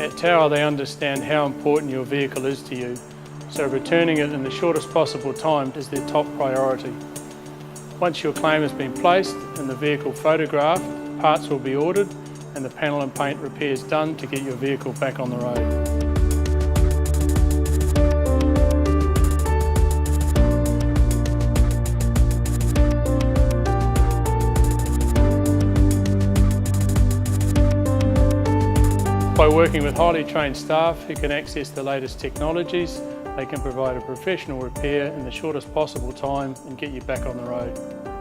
At Tower, they understand how important your vehicle is to you, so returning it in the shortest possible time is their top priority. Once your claim has been placed and the vehicle photographed, parts will be ordered and the panel and paint repairs done to get your vehicle back on the road. By working with highly trained staff who can access the latest technologies, they can provide a professional repair in the shortest possible time and get you back on the road.